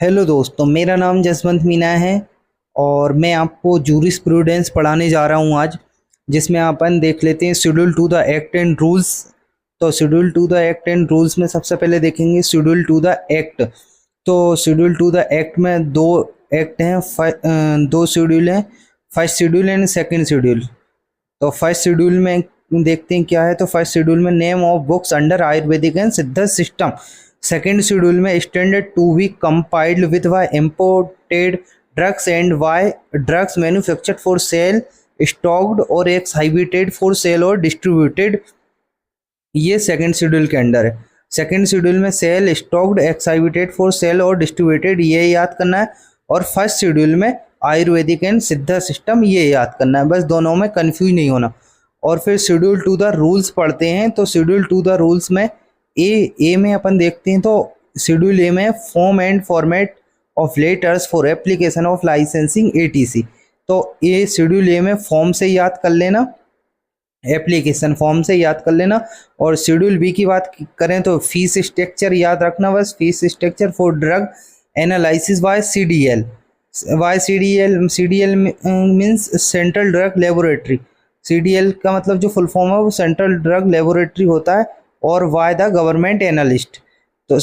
Hello दोस्तों, मेरा नाम जसवंत मीना है और मैं आपको जूरिस्प्रूडेंस पढ़ाने जा रहा हूँ आज, जिसमें अपन देख लेते हैं schedule two the act and rules. तो schedule two the act and rules में सबसे पहले देखेंगे शेड्यूल टू द एक्ट। तो शेड्यूल टू द एक्ट में दो एक्ट हैं, दो शेड्यूल हैं, first schedule and second schedule. तो फर्स्ट शेड्यूल में देखते हैं क्या है। तो फर्स्ट शेड्यूल में name of books under Ayurvedic and Siddha system. Second schedule में standard to be compiled with Y imported drugs and why drugs manufactured for sale, stocked और एक्सहाइबिटेड फॉर सेल और डिस्ट्रीब्यूटेड। ये सेकेंड शेड्यूल के under है। Second schedule में sale, stocked, exhibited for sale और distributed, ये याद करना है। और फर्स्ट शेड्यूल में आयुर्वेदिक एंड सिद्ध सिस्टम, ये याद करना है। बस दोनों में कंफ्यूज नहीं होना। और फिर शेड्यूल टू द रूल्स पढ़ते हैं। तो शेड्यूल टू द रूल्स में ए में अपन देखते हैं। तो शेड्यूल ए में form and format of letters for application of licensing ETC. तो ये शेड्यूल ए में फॉर्म से याद कर लेना, एप्लीकेशन फॉर्म से याद कर लेना। और शेड्यूल बी की बात करें तो फीस स्ट्रक्चर याद रखना, बस fees structure for drug analysis by CDL. Why CDL means central drug laboratory. CDL का मतलब जो फुल फॉर्म है वो सेंट्रल ड्रग लेबोरेटरी होता है। और वाई द गवर्नमेंट एनालिस्ट। तो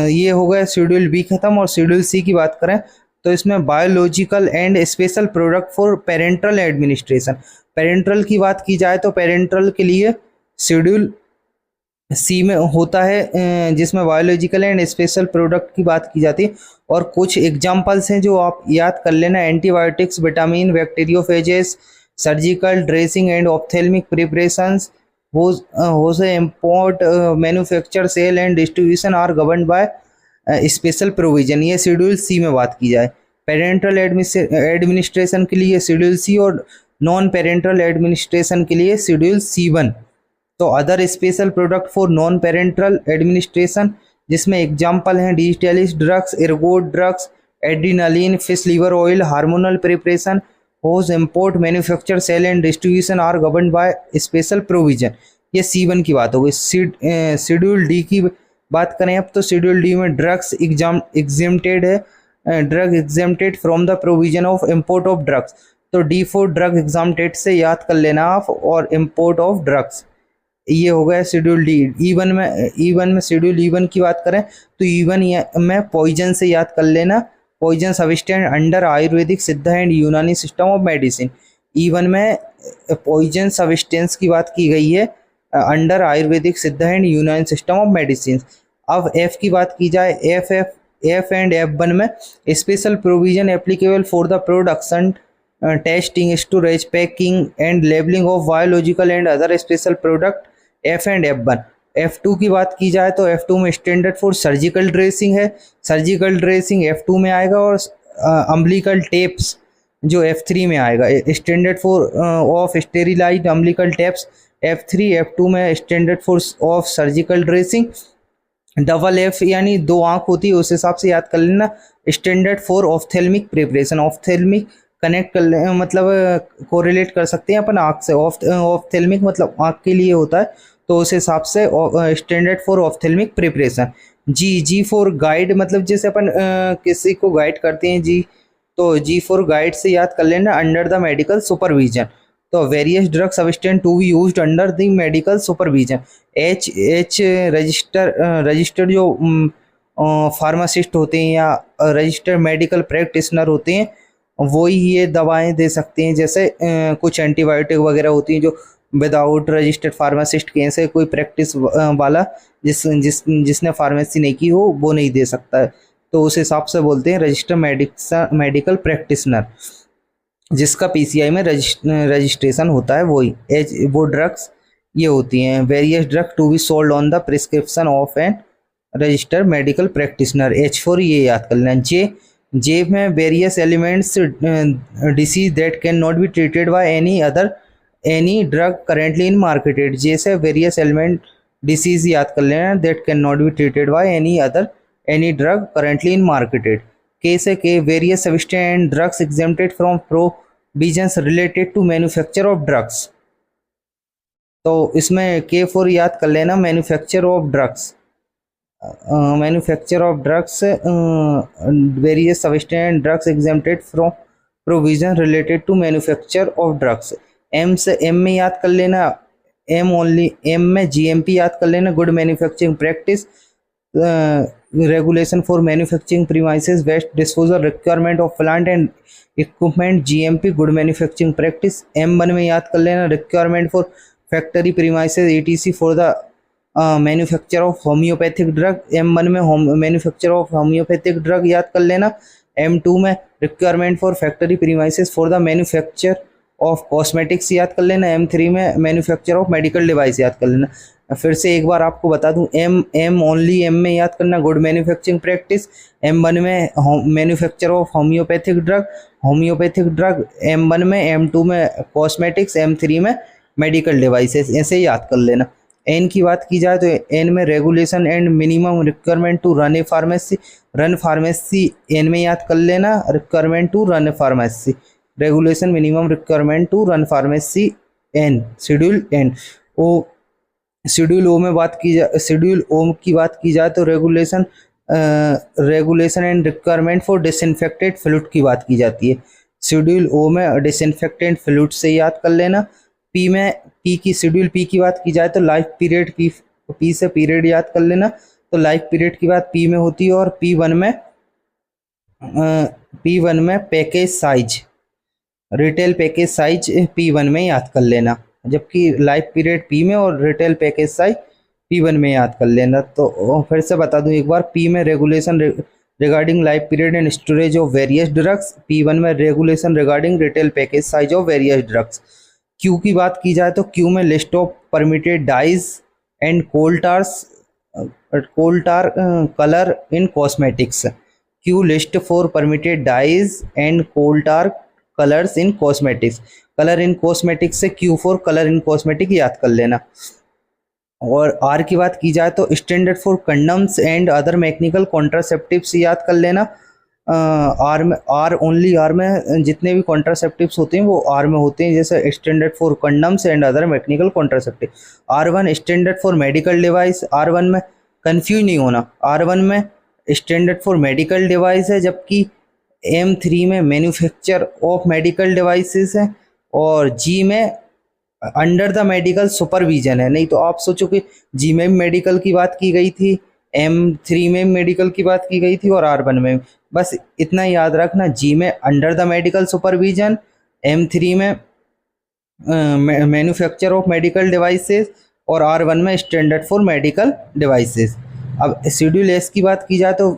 ये हो गया शेड्यूल बी खत्म। और शेड्यूल सी की बात करें तो इसमें biological and special product for parental administration. Parental की बात की जाए तो पेरेंटल के लिए शेड्यूल सी में होता है, जिसमें बायोलॉजिकल एंड स्पेशल प्रोडक्ट की बात की जाती है। और कुछ एग्जांपल्स हैं जो आप याद कर लेना, antibiotics, vitamin, bacteriophages, surgical dressing and ophthalmic preparations, whose import, manufacture, sale and distribution are governed by special provision. ये शेड्यूल सी में बात की जाए। पेरेंटल एडमिनिस्ट्रेशन के लिए शेड्यूल सी और नॉन पेरेंटल एडमिनिस्ट्रेशन के लिए शेड्यूल C1। तो other special product for non parenteral administration, जिसमें एग्जांपल हैं digitalis drugs, ergot drugs, adrenaline, fish liver oil, hormonal preparation, whose import, manufacture, sale and distribution are governed by special provision। ये C1 की बात हो गई। Schedule D की बात करें अब तो शेड्यूल डी में ड्रग्स एग्जेम्प्टेड है, drug exempted from the provision of import of drugs. तो डी फॉर ड्रग एग्जाम्प्टेड से याद कर लेना आप, और इम्पोर्ट ऑफ ड्रग्स, ये हो गया शेड्यूल डी। ई वन में शेड्यूल E1 की बात करें तो E1 में पॉइजन से याद कर लेना, पॉइजन सब्सटेंस अंडर आयुर्वेदिक, सिद्ध एंड यूनानी सिस्टम ऑफ मेडिसिन। E1 में पॉइजन सब्सटेंस की बात की गई है अंडर आयुर्वेदिक, सिद्ध एंड यूनानी सिस्टम ऑफ मेडिसिन। अब एफ की बात की जाए, एफ एंड F1 में special provision applicable for the production, testing, storage, packing and labelling of biological and other special product, F and F1। F2 की बात की जाए तो F2 में स्टैंडर्ड फॉर सर्जिकल ड्रेसिंग है, सर्जिकल ड्रेसिंग F2 में आएगा। और अम्बिलिकल टेप्स जो F3 में आएगा। Standard for of sterilised umbilical tapes F3, F2 में standard for of surgical dressing. Double F यानी दो आंख होती है, उस हिसाब से याद कर लेना, standard for ophthalmic preparation. Ophthalmic connect कर ले, मतलब कोरिलेट कर सकते हैं अपन आँख से। ऑप्थेल्मिक मतलब आँख के लिए होता है, तो उस हिसाब से standard for ophthalmic preparation. G for guide, मतलब जैसे अपन किसी को गाइड करते हैं जी, तो जी फॉर गाइड से याद कर लेना, अंडर द मेडिकल सुपरविजन। तो various drug substance to be used under the medical supervision. H registered जो फार्मासिस्ट होते हैं या रजिस्टर्ड मेडिकल प्रैक्टिशनर होते हैं, वो ही ये दवाएं दे सकते हैं। जैसे कुछ एंटीबायोटिक वगैरह होती हैं जो विदाउट रजिस्टर्ड फार्मासिस्ट के से कोई प्रैक्टिस वाला जिसने फार्मेसी नहीं की हो वो नहीं दे सकता है। तो उस हिसाब से बोलते हैं रजिस्टर्ड मेडिकल प्रैक्टिशनर, जिसका पीसीआई में रजिस्ट्रेशन होता है, वो ड्रग्स ये होती हैं। Various drug to be sold on the prescription of an registered medical practitioner, H4 ये याद कर लेना। जे में various elements disease that can not be treated by any drug currently in marketed. जैसे वेरियस एलिमेंट डिसीज याद कर लेना, that can not be treated by any drug currently in marketed. के से K various substance and drugs exempted from provisions related to manufacture of drugs. तो इसमें K4 याद कर लेना, manufacture of drugs. Manufacture of drugs, various substance drugs exempted from provision related to manufacture of drugs. M से M में याद कर लेना, एम ओनली, एम में जीएमपी याद कर लेना, good manufacturing practice, regulation for manufacturing premises, waste disposal, requirement of plant and equipment, GMP good manufacturing practice. M one में याद कर लेना, requirement for factory premises ETC for the manufacture of homeopathic drug. M one में manufacture of homeopathic drug याद कर लेना। M two में requirement for factory premises for the manufacture of cosmetics याद कर लेना। एम थ्री में मैन्युफैक्चर ऑफ मेडिकल डिवाइस याद कर लेना। फिर से एक बार आपको बता दूं, एम ओनली एम में याद करना, good manufacturing practice. M one में manufacture of homeopathic drug M one में, एम टू में कॉस्मेटिक्स, एम थ्री में मेडिकल डिवाइसेस, ऐसे याद कर लेना। एन की बात की जाए तो एन में regulation and minimum requirement to run a pharmacy, run pharmacy N में याद कर लेना, requirement to run a pharmacy, regulation minimum requirement to run pharmacy N, schedule N. O schedule O में बात की जाए, शेड्यूल ओ की बात की जाए तो regulation and requirement for disinfected fluid की बात की जाती है। शेड्यूल ओ में डिसइंफेक्टेंट फ्लूइड से याद कर लेना। पी में, पी की शेड्यूल पी की बात की जाए तो लाइफ पीरियड, पी से पीरियड याद कर लेना, तो लाइफ पीरियड की बात पी में होती है। और पी वन में package size, retail package size P one में याद कर लेना, जबकि लाइफ पीरियड पी में और retail package size P one में याद कर लेना। तो फिर से बता दूं एक बार, पी में regulation regarding life period and storage of various drugs, P one में regulation regarding retail package size of various drugs. Q की बात की जाए तो क्यू में list of permitted dyes and coal tar colour in cosmetics, Q list for permitted dyes and coal tar colours in cosmetics, colour in cosmetics से Q for colour in cosmetic याद कर लेना। और आर की बात की जाए तो standard for condoms and other mechanical contraceptives याद कर लेना। आर में, आर ओनली आर में जितने भी कॉन्ट्रासेप्टिव्स होते हैं वो आर में होते हैं, जैसे standard for condoms and other mechanical contraceptive. R one standard for medical device, R one में कंफ्यूज नहीं होना, आर वन में स्टैंडर्ड फॉर मेडिकल डिवाइस है, जबकि एम थ्री में मैन्युफैक्चर ऑफ मेडिकल डिवाइसेस है, और जी में अंडर द मेडिकल सुपरविजन है। नहीं तो आप सोचो कि जी में मेडिकल की बात की गई थी, एम थ्री में मेडिकल की बात की गई थी और आर वन में, बस इतना याद रखना, जी में under the medical supervision, M three में मैन्युफैक्चर ऑफ मेडिकल डिवाइसेस और आर वन में स्टैंडर्ड फॉर मेडिकल डिवाइसेस। अब शेड्यूल एस की बात की जाए तो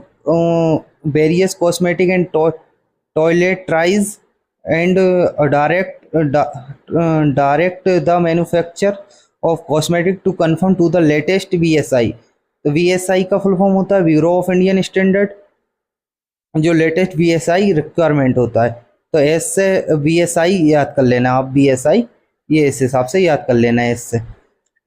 various cosmetic and toiletries and direct the manufacture of cosmetic to confirm to the latest VSI। तो VSI का फुल फॉर्म होता है ब्यूरो ऑफ इंडियन स्टैंडर्ड, जो लेटेस्ट VSI रिक्वायरमेंट होता है। तो एस से VSI याद कर लेना आप, VSI ये इस हिसाब से याद कर लेना है। एस से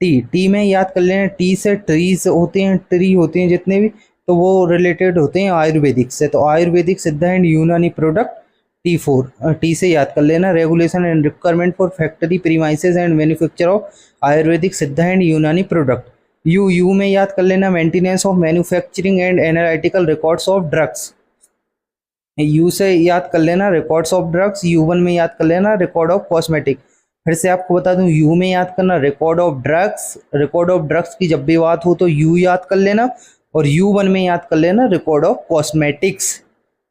टी में याद कर लेना, टी से ट्रीज होते हैं, ट्री होते हैं जितने भी, तो वो रिलेटेड होते हैं आयुर्वेदिक से, तो आयुर्वेदिक सिद्ध एंड यूनानी प्रोडक्ट T4, टी से याद कर लेना। Regulation and requirement for factory premises and manufacture of Ayurvedic सिद्ध एंड यूनानी प्रोडक्ट। यू में याद कर लेना, maintenance of manufacturing and analytical records of drugs, you से याद कर लेना रिकॉर्ड्स ऑफ ड्रग्स। U1 में याद कर लेना रिकॉर्ड ऑफ कॉस्मेटिक। फिर से आपको बता दूं, यू में याद करना record of drugs, record of drugs की जब भी बात हो तो यू याद कर लेना, और U1 में याद कर लेना रिकॉर्ड ऑफ कॉस्मेटिक्स।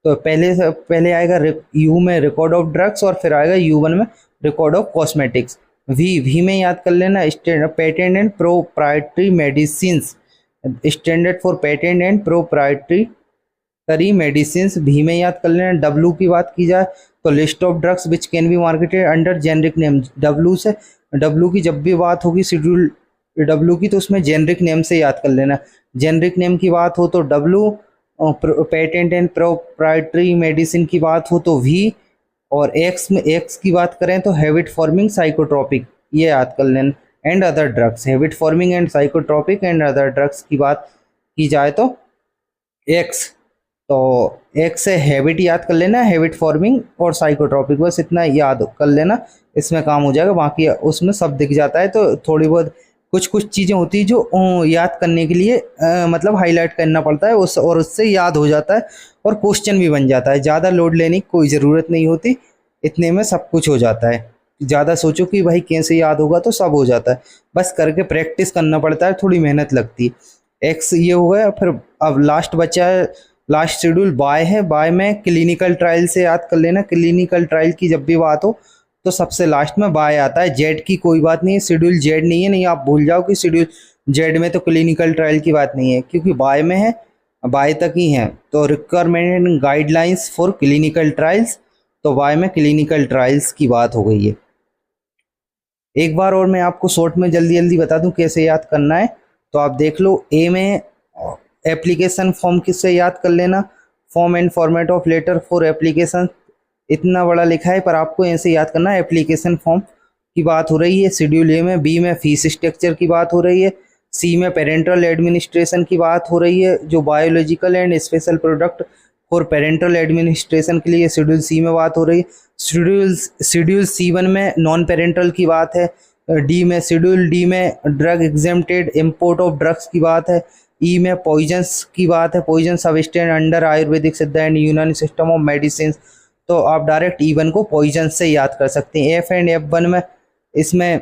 तो पहले आएगा यू में रिकॉर्ड ऑफ ड्रग्स और फिर आएगा U1 में रिकॉर्ड ऑफ कॉस्मेटिक्स। वी में याद कर लेना patent and proprietary medicines, standard for patent and proprietary medicines. भी में याद कर लेना। डब्ल्यू की बात की जाए तो list of drugs which can be marketed under generic name. W की जब भी बात होगी शेड्यूल डब्ल्यू की, तो उसमें जेनरिक नेम से याद कर लेना। जेनरिक नेम की बात हो तो W, patent and proprietary medicine की बात हो तो वी, और एक्स की बात करें तो हैबिट फॉर्मिंग साइकोट्रोपिक, ये याद कर लेना। And other drugs, habit forming and psychotropic and other drugs की बात की जाए तो एक्स, तो एक्स से हैबिट याद कर लेना, हैबिट फॉर्मिंग और साइकोट्रोपिक, बस इतना याद कर लेना, इसमें काम हो जाएगा। बाकी उसमें सब दिख जाता है, तो थोड़ी बहुत कुछ कुछ चीज़ें होती है जो याद करने के लिए मतलब हाईलाइट करना पड़ता है उस, और उससे याद हो जाता है और क्वेश्चन भी बन जाता है। ज़्यादा लोड लेने की कोई ज़रूरत नहीं होती, इतने में सब कुछ हो जाता है। ज़्यादा सोचो कि भाई कैसे याद होगा, तो सब हो जाता है, बस करके प्रैक्टिस करना पड़ता है, थोड़ी मेहनत लगती है। एक्स ये हो गया। फिर अब लास्ट बचा है, लास्ट शेड्यूल बाय है। बाय में क्लिनिकल ट्रायल से याद कर लेना। क्लिनिकल ट्रायल की जब भी बात हो तो सबसे लास्ट में बाय आता है। जेड की कोई बात नहीं है, शेड्यूल जेड नहीं है, नहीं आप भूल जाओ कि शेड्यूल जेड में तो क्लिनिकल ट्रायल की बात नहीं है, क्योंकि बाय में है, बाय तक ही है। तो requirement and guidelines for clinical trials, तो बाय में क्लिनिकल ट्रायल्स की बात हो गई है। एक बार और मैं आपको शॉर्ट में जल्दी जल्दी बता दूं कैसे याद करना है, तो आप देख लो। ए में एप्लीकेशन फॉर्म किससे याद कर लेना, form and format of letter for application, इतना बड़ा लिखा है पर आपको ऐसे याद करना है। एप्लीकेशन फॉर्म की बात हो रही है शेड्यूल ए में। बी में फीस स्ट्रक्चर की बात हो रही है। सी में पेरेंटल एडमिनिस्ट्रेशन की बात हो रही है, जो biological and special product for parental administration के लिए शेड्यूल सी में बात हो रही है। शेड्यूल C1 में नॉन पेरेंटल की बात है। डी में शेड्यूल डी में drug exempted import of drugs की बात है। ई में पॉइजन्स की बात है, पॉइजन सब्सटेंस अंडर आयुर्वेदिक सिद्ध एंड यूनानी सिस्टम ऑफ मेडिसिन, तो आप डायरेक्ट E1 को पॉइजन से याद कर सकते हैं। एफ एंड F1 में इसमें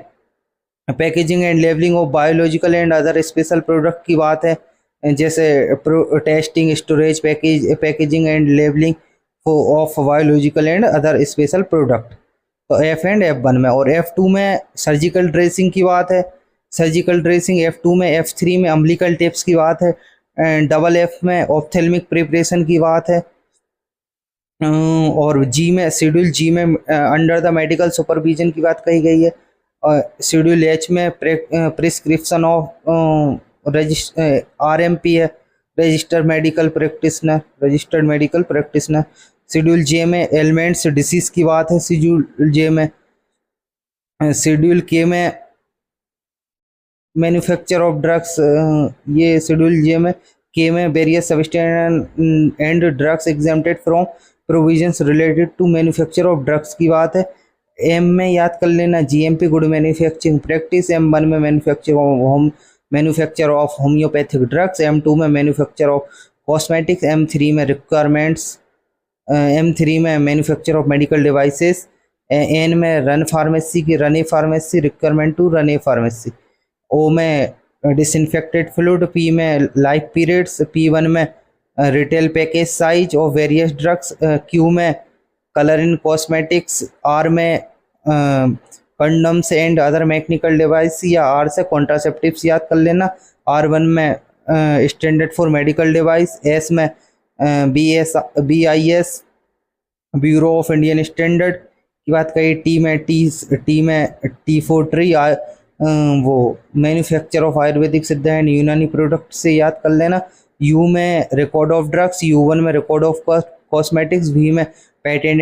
packaging and labelling of biological and other special product की बात है, जैसे testing, storage, packaging and labelling of biological and other special product, तो एफ एंड F1 में। और F2 में सर्जिकल ड्रेसिंग की बात है, सर्जिकल ड्रेसिंग F2 में। F3 में अम्बिलिकल टिप्स की बात है, एंड डबल F में ऑप्थेल्मिक प्रिपरेशन की बात है। और जी में शेड्यूल जी में अंडर द मेडिकल सुपरविजन की बात कही गई है। और शेड्यूल एच में प्रिस्क्रिप्शन ऑफ RMP है, registered medical practitioner, registered medical practitioner. Schedule J में एलिमेंट्स डिसीज की बात है शेड्यूल जे में। शेड्यूल के में मैन्युफैक्चर ऑफ ड्रग्स, ये शेड्यूल जे में। के में various substance and drugs exempted from provisions related to manufacture of drugs की बात है। एम में याद कर लेना GMP good manufacturing practice. M1 में manufacture of homeopathic drugs. M2 में मैन्युफैक्चर ऑफ कॉस्मेटिक्स। M3 में रिक्वायरमेंट्स। M3 में manufacture of medical devices. N में रन फार्मेसी की run a pharmacy, requirement to run a pharmacy. O में disinfected fluid. P में life periods. P1 में retail package size of various drugs. Q में colour in cosmetics. R में condoms and other mechanical device, या R से contraceptives याद कर लेना। R1 में standard for medical device. S में BIS bureau of Indian standard की बात कही। टी में टी फॉर ट्री, वो मैन्युफैक्चर ऑफ आयुर्वेदिक सिद्ध एंड यूनानी प्रोडक्ट से याद कर लेना। यू में रिकॉर्ड ऑफ ड्रग्स। U1 में रिकॉर्ड ऑफ कॉस्मेटिक्स। V में patent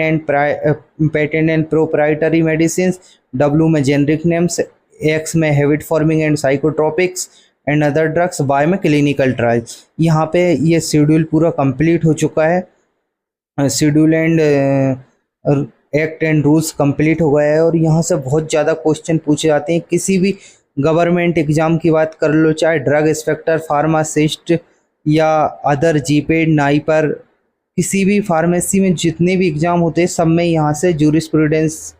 and proprietary medicine. W में जेनरिक नेम्स। X में habit forming and psychotropics and other drugs. Y में क्लिनिकल ट्रायल्स। यहाँ पे ये शेड्यूल पूरा कंप्लीट हो चुका है। Schedule and act and rules complete हो गया है, और यहाँ से बहुत ज़्यादा क्वेश्चन पूछे जाते हैं। किसी भी गवर्नमेंट एग्जाम की बात कर लो, चाहे ड्रग इंस्पेक्टर, फार्मासिस्ट या अदर जीपेड, नाइपर, किसी भी फार्मेसी में जितने भी एग्जाम होते हैं सब में यहाँ से जूरिस्प्रूडेंस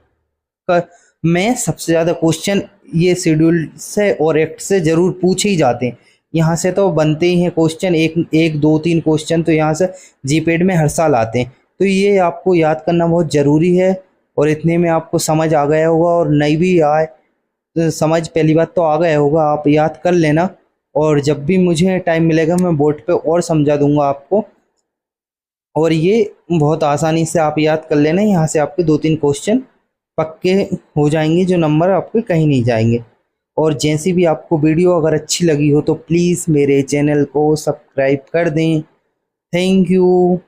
का में सबसे ज़्यादा क्वेश्चन ये शेड्यूल से और एक्ट से ज़रूर पूछे ही जाते हैं। यहाँ से तो बनते ही हैं क्वेश्चन, एक दो तीन क्वेश्चन तो यहाँ से जीपेड में हर साल आते हैं। तो ये आपको याद करना बहुत ज़रूरी है, और इतने में आपको समझ आ गया होगा, और नहीं भी आए तो समझ पहली बात तो आ गया होगा, आप याद कर लेना। और जब भी मुझे टाइम मिलेगा मैं बोर्ड पे और समझा दूंगा आपको, और ये बहुत आसानी से आप याद कर लेना। यहाँ से आपके 2-3 क्वेश्चन पक्के हो जाएंगे, जो नंबर आपके कहीं नहीं जाएंगे। और जैसी भी आपको वीडियो अगर अच्छी लगी हो तो प्लीज़ मेरे चैनल को सब्सक्राइब कर दें। Thank you.